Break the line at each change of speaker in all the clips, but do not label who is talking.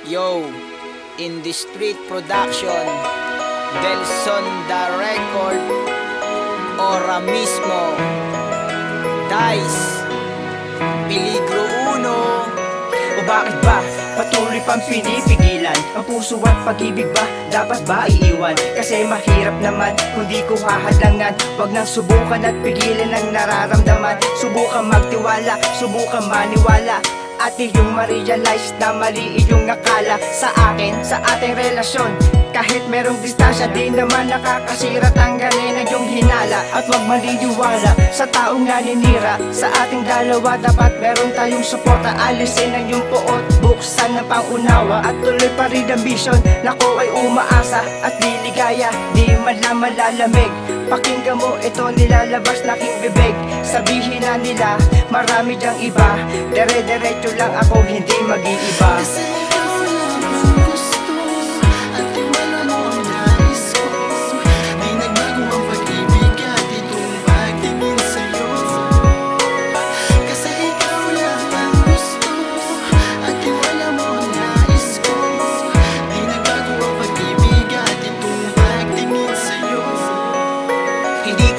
Yo, in the street production, Delson the record, ora mismo, Dice, Peligro Uno.
O bakit ba patuloy pang pinipigilan? Ang puso at pag-ibig ba dapat ba iiwan? Kasi mahirap naman kung di ko hahadlangan. Huwag nang subukan at pigilan ang nararamdaman. Subukan magtiwala, subukan maniwala, at iyong ma-realize na mali iyong akala sa akin, sa ating relasyon. Kahit merong distansya, di naman nakakasira. Tanggalin ang iyong hinala at huwag maniniwala sa taong naninira. Sa ating dalawa dapat meron tayong suporta. Alisin ang iyong puot, buksan ang pangunawa, at tuloy pa rin ang vision na ko ay umaasa at liligaya, di man lang malalamig. Pakinggan mo ito, nilalabas na aking bibig. Sabihin na nila marami dyang iba, dire-diretso lang ako, hindi mag-iiba.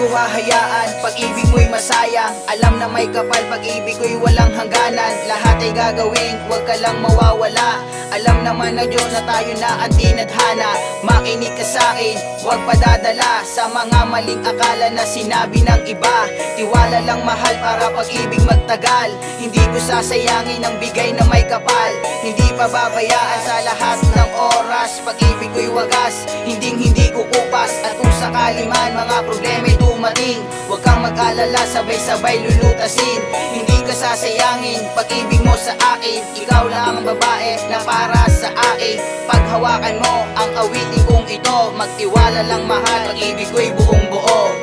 Hahayaan, pag-ibig mo'y masayang. Alam na may kapal, pag-ibig ko'y walang hangganan. Lahat ay gagawin, huwag ka lang mawawala. Alam naman na Diyos na tayo na ang tinadhana. Makinig ka sa'kin, huwag padadala sa mga maling akala na sinabi ng iba. Tiwala lang mahal para pag-ibig magtagal. Hindi ko sasayangin ang bigay na may kapal. Hindi pababayaan sa lahat ng oras. Pag-ibig ko'y wagas, hindi kukupas. At kung sakali man mga problema'y dumating, huwag kang mag-alala, sabay-sabay lulutasin. Hindi ka sasayangin, pag-ibig mo sa akin. Ikaw lang ang babae na para sa akin. Paghawakan mo ang awitin kong ito, magtiwala lang mahal, pag-ibig ko'y buong buo.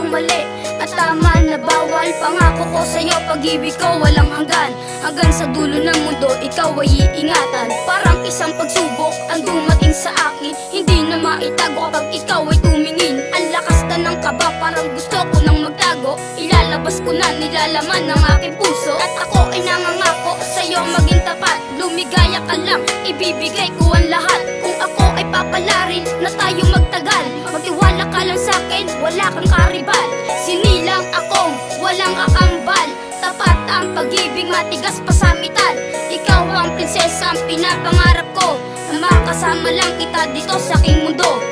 Mali at tama na bawal. Pangako ko sa'yo, pag-ibig ko walang hanggan. Hanggang sa dulo ng mundo, ikaw ay iingatan. Parang isang pagsubok ang dumating sa akin, hindi na maitago kapag ikaw ay tumingin. Ang lakas na ng kaba, parang gusto ko nang magtago. Ilalabas ko na nilalaman ng aking puso. At ako ay nangangako sa'yo maging tapat. Lumigaya ka lang, ibibigay ko ang lahat. Kung ako ay papalarin na tayo magtagal, magtiwala ka lang sa'kin, wala kang karibal. Sinilang akong walang kakambal. Tapat ang pag-ibig, matigas pa sa metal. Ikaw ang prinsesa, ang pinapangarap ko. Makasama lang kita dito sa aking mundo.